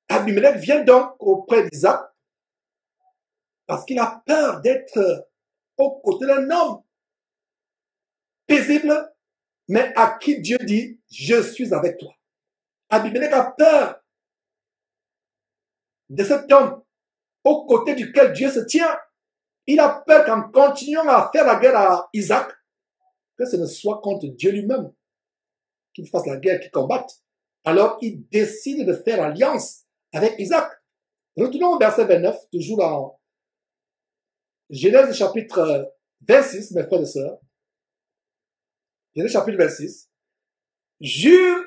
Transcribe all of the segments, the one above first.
Abimelech vient donc auprès d'Isaac parce qu'il a peur d'être aux côtés d'un homme paisible, mais à qui Dieu dit, je suis avec toi. Abimelech a peur de cet homme aux côtés duquel Dieu se tient. Il a peur qu'en continuant à faire la guerre à Isaac, que ce ne soit contre Dieu lui-même qu'il fasse la guerre, qu'il combatte. Alors il décide de faire alliance avec Isaac. Retournons au verset 29, toujours en Genèse chapitre 26, mes frères et sœurs. Genèse chapitre 26. Jure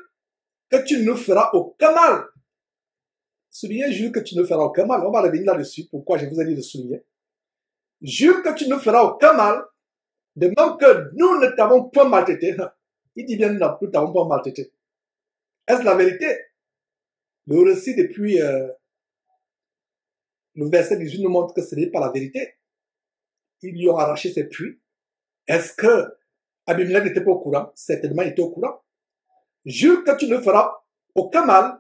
que tu ne feras aucun mal. Soulignez, jure que tu ne feras aucun mal. On va revenir là-dessus. Pourquoi je vous ai dit de souligner. Jure que tu ne feras aucun mal, de même que nous ne t'avons point maltraité. Il dit bien, nous ne t'avons pas maltraité. Est-ce la vérité? Le récit depuis le verset 18 nous montre que ce n'est pas la vérité. Ils lui ont arraché ses puits. Est-ce que Abimelech n'était pas au courant? Certainement, il était au courant. Jure que tu ne feras aucun mal,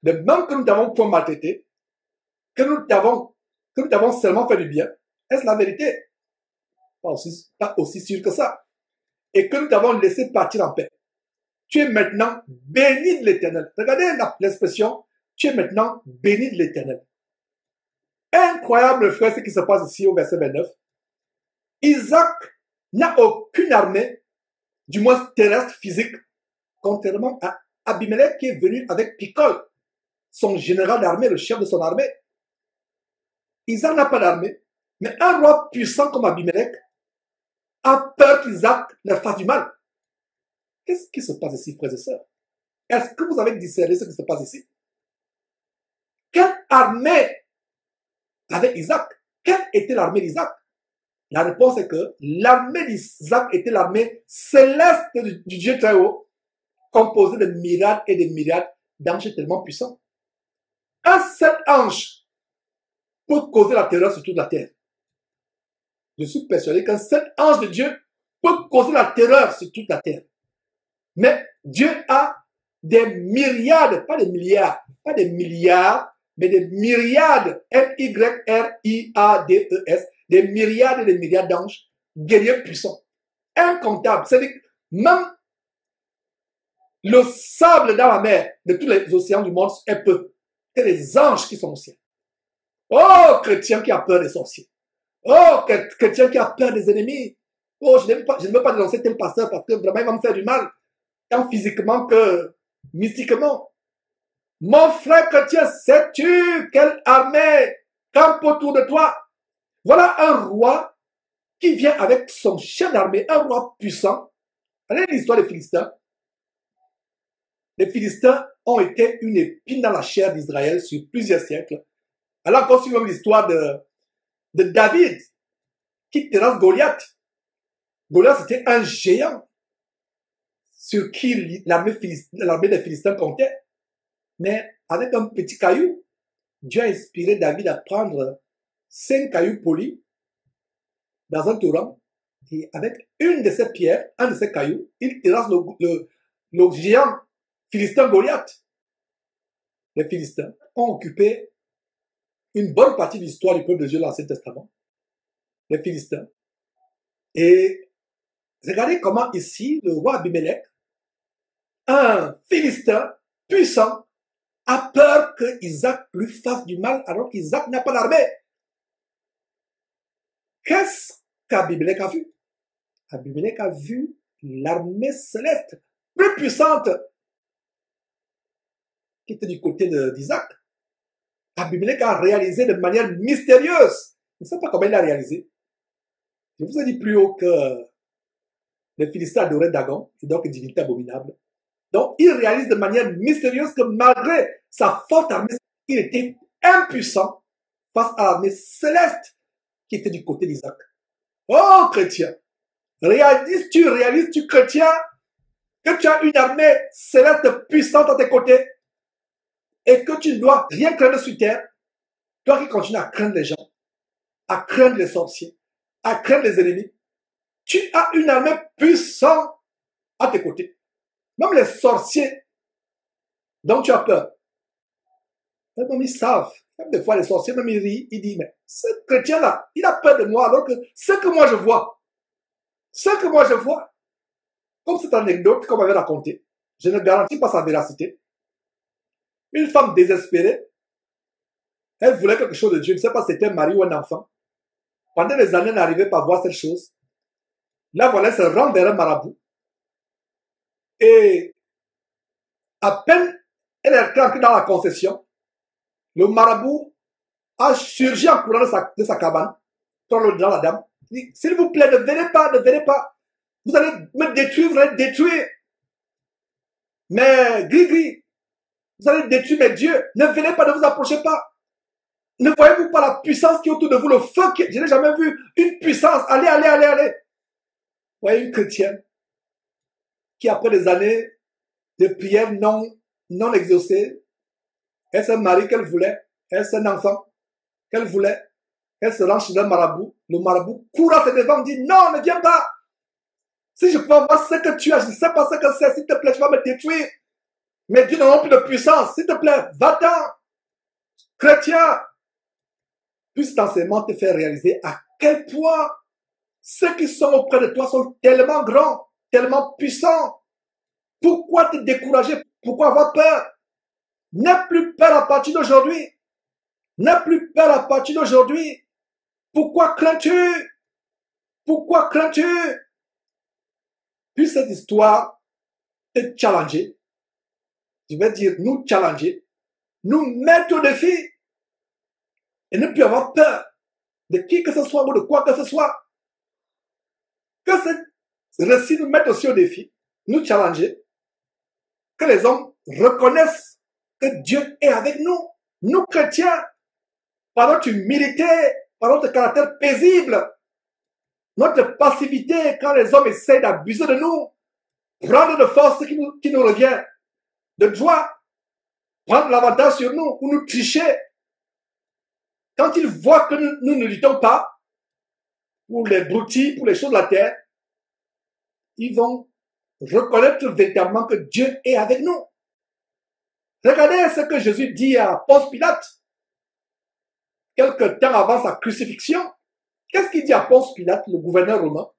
de même que nous t'avons point maltraité, que nous t'avons seulement fait du bien. Est-ce la vérité? Pas aussi sûr que ça. Et que nous t'avons laissé partir en paix. Tu es maintenant béni de l'Éternel. Regardez l'expression, tu es maintenant béni de l'Éternel. Incroyable, frère, ce qui se passe ici au verset 29. Isaac n'a aucune armée, du moins terrestre, physique, contrairement à Abimelech qui est venu avec Picol, son général d'armée, le chef de son armée. Isaac n'a pas d'armée, mais un roi puissant comme Abimelech a peur qu'Isaac leur fasse du mal. Qu'est-ce qui se passe ici, frères et sœurs? Est-ce que vous avez discerné ce qui se passe ici? Quelle armée avait Isaac? Quelle était l'armée d'Isaac? La réponse est que l'armée d'Isaac était l'armée céleste du Dieu très haut, composée de myriades et de myriades d'anges tellement puissants. Un seul ange peut causer la terreur sur toute la terre. Je suis persuadé qu'un seul ange de Dieu peut causer la terreur sur toute la terre. Mais Dieu a des myriades, pas des milliards, pas des milliards, mais des myriades, M-Y-R-I-A-D-E-S, des myriades et des myriades d'anges, guerriers puissants, incomptables. C'est-à-dire même le sable dans la mer de tous les océans du monde est peu. C'est les anges qui sont au ciel. Oh, chrétien qui a peur des sorciers. Oh, chrétien qui a peur des ennemis. Oh, je ne veux pas dénoncer tel pasteur parce que vraiment il va me faire du mal, tant physiquement que mystiquement. Mon frère chrétien, sais-tu quelle armée campe autour de toi? Voilà un roi qui vient avec son chef d'armée, un roi puissant. Regardez l'histoire des Philistins. Les Philistins ont été une épine dans la chair d'Israël sur plusieurs siècles. Alors qu'on suit même l'histoire de David qui terrasse Goliath. Goliath, c'était un géant sur qui l'armée des Philistins comptait. Mais avec un petit caillou, Dieu a inspiré David à prendre 5 cailloux polis dans un torrent. Et avec une de ces pierres, un de ces cailloux, il terrasse le géant philistin Goliath. Les Philistins ont occupé une bonne partie de l'histoire du peuple de Dieu dans l'Ancien Testament. Les Philistins. Et regardez comment ici, le roi Abimelech, un Philistin puissant, a peur que Isaac lui fasse du mal alors qu'Isaac n'a pas d'armée. Qu'est-ce qu'Abimelech a vu? Abimelech a vu l'armée céleste plus puissante qui était du côté d'Isaac. Abimelech a réalisé de manière mystérieuse. Je ne sais pas comment il a réalisé. Je vous ai dit plus haut que les Philistins adoraient Dagon, et donc une divinité abominable. Donc, il réalise de manière mystérieuse que malgré sa forte armée, il était impuissant face à l'armée céleste qui était du côté d'Isaac. Oh, chrétien, réalises-tu, chrétien, que tu as une armée céleste puissante à tes côtés et que tu ne dois rien craindre sur terre, toi qui continues à craindre les gens, à craindre les sorciers, à craindre les ennemis, tu as une armée puissante à tes côtés. Même les sorciers dont tu as peur, Même ils savent. Même des fois, les sorciers, même ils rient. Ils disent, mais ce chrétien-là, il a peur de moi, alors que ce que moi je vois, comme cette anecdote qu'on m'avait racontée, je ne garantis pas sa véracité. Une femme désespérée, elle voulait quelque chose de Dieu. Je ne sais pas si c'était un mari ou un enfant. Pendant des années, elle n'arrivait pas à voir cette chose. Là, voilà, elle se rend vers un marabout. Et à peine elle est entrée dans la concession, le marabout a surgi en courant de sa cabane, dans la dame. Il dit, s'il vous plaît, ne venez pas, ne venez pas. Vous allez me détruire, vous allez détruire. Mais Gris, vous allez détruire mes dieux. Ne venez pas, ne vous approchez pas. Ne voyez-vous pas la puissance qui est autour de vous, le feu qui... Je n'ai jamais vu une puissance. Allez, allez, allez, allez. Vous voyez une chrétienne qui, après des années de prières non exaucées, est-ce un mari qu'elle voulait, est-ce un enfant qu'elle voulait, elle se rend chez un marabout, le marabout court à ses devants, dit non, ne viens pas. Si je peux voir ce que tu as, je ne sais pas ce que c'est, s'il te plaît, tu vas me détruire. Mais Dieu n'a plus de puissance, s'il te plaît, va-t'en. Chrétien, puisse cet enseignement te faire réaliser à quel point ceux qui sont auprès de toi sont tellement grands, tellement puissants. Pourquoi te décourager? Pourquoi avoir peur? N'aie plus peur à partir d'aujourd'hui. N'aie plus peur à partir d'aujourd'hui. Pourquoi crains-tu? Pourquoi crains-tu? Puisse cette histoire te challenger. Je vais dire nous challenger. Nous mettre au défi. Et ne plus avoir peur de qui que ce soit ou de quoi que ce soit. Que ce récit nous mette aussi au défi. Nous challenger. Que les hommes reconnaissent que Dieu est avec nous. Nous chrétiens. Par notre humilité, par notre caractère paisible, notre passivité quand les hommes essayent d'abuser de nous, prendre de force qui nous revient, de joie, prendre l'avantage sur nous ou nous tricher. Quand ils voient que nous ne luttons pas pour les broutilles, pour les choses de la terre, ils vont reconnaître véritablement que Dieu est avec nous. Regardez ce que Jésus dit à Ponce Pilate, quelque temps avant sa crucifixion. Qu'est-ce qu'il dit à Ponce Pilate, le gouverneur romain?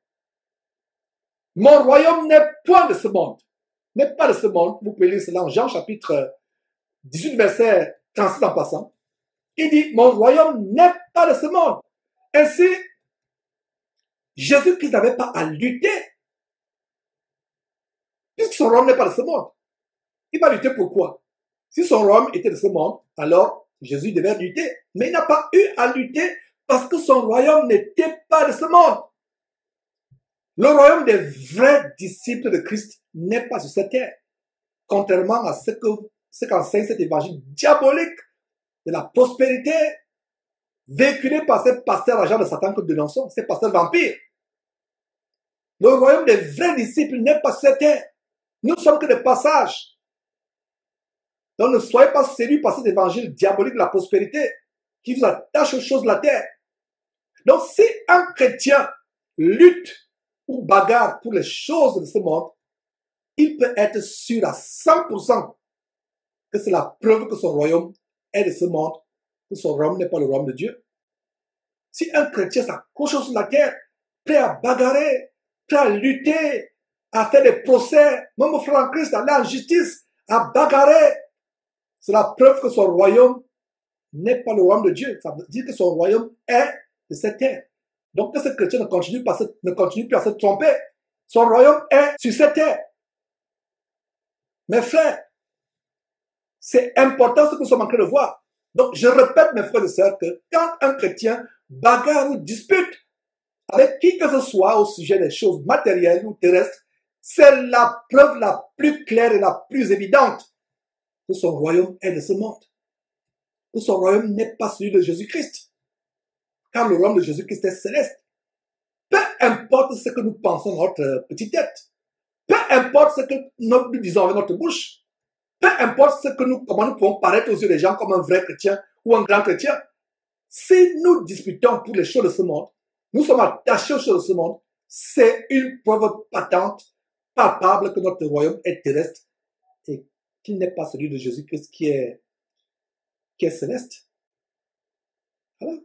Mon royaume n'est point de ce monde. N'est pas de ce monde. Vous pouvez lire cela en Jean chapitre 18, verset 36 en passant. Il dit, mon royaume n'est pas de ce monde. Ainsi, Jésus-Christ n'avait pas à lutter. Puisque son royaume n'est pas de ce monde. Il va lutter pourquoi? Si son royaume était de ce monde, alors Jésus devait lutter. Mais il n'a pas eu à lutter parce que son royaume n'était pas de ce monde. Le royaume des vrais disciples de Christ n'est pas sur cette terre. Contrairement à ce qu'enseigne cet évangile diabolique de la prospérité véhiculé par ces pasteurs agents de Satan que nous dénonçons, ces pasteurs vampires. Le royaume des vrais disciples n'est pas sur cette terre. Nous ne sommes que des passages. Donc ne soyez pas séduits par cet évangile diabolique de la prospérité qui vous attache aux choses de la terre. Donc si un chrétien lutte ou bagarre pour les choses de ce monde, il peut être sûr à 100% que c'est la preuve que son royaume est de ce monde, que son royaume n'est pas le royaume de Dieu. Si un chrétien s'accroche sur la terre, prêt à bagarrer, prêt à lutter, à faire des procès, même au frère en Christ, à aller en justice, à bagarrer, c'est la preuve que son royaume n'est pas le royaume de Dieu. Ça veut dire que son royaume est de cette terre. Donc que ce chrétien ne continue plus à se tromper. Son royaume est sur cette terre. Mes frères, c'est important ce que nous sommes en train de voir. Donc je répète, mes frères et sœurs, que quand un chrétien bagarre ou dispute avec qui que ce soit au sujet des choses matérielles ou terrestres, c'est la preuve la plus claire et la plus évidente que son royaume est de ce monde. Que son royaume n'est pas celui de Jésus-Christ. Car le royaume de Jésus-Christ est céleste. Peu importe ce que nous pensons dans notre petite tête. Peu importe ce que nous disons avec notre bouche. Peu importe comment nous pouvons paraître aux yeux des gens comme un vrai chrétien ou un grand chrétien. Si nous disputons pour les choses de ce monde, nous sommes attachés aux choses de ce monde, c'est une preuve patente, palpable que notre royaume est terrestre et qu'il n'est pas celui de Jésus-Christ qui est qui est céleste. Voilà.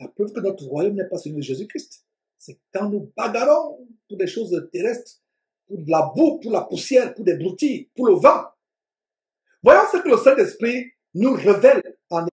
La preuve que notre royaume n'est pas celui de Jésus-Christ. C'est quand nous bagarrons pour des choses terrestres, pour de la boue, pour la poussière, pour des broutilles, pour le vent. Voyons ce que le Saint-Esprit nous révèle en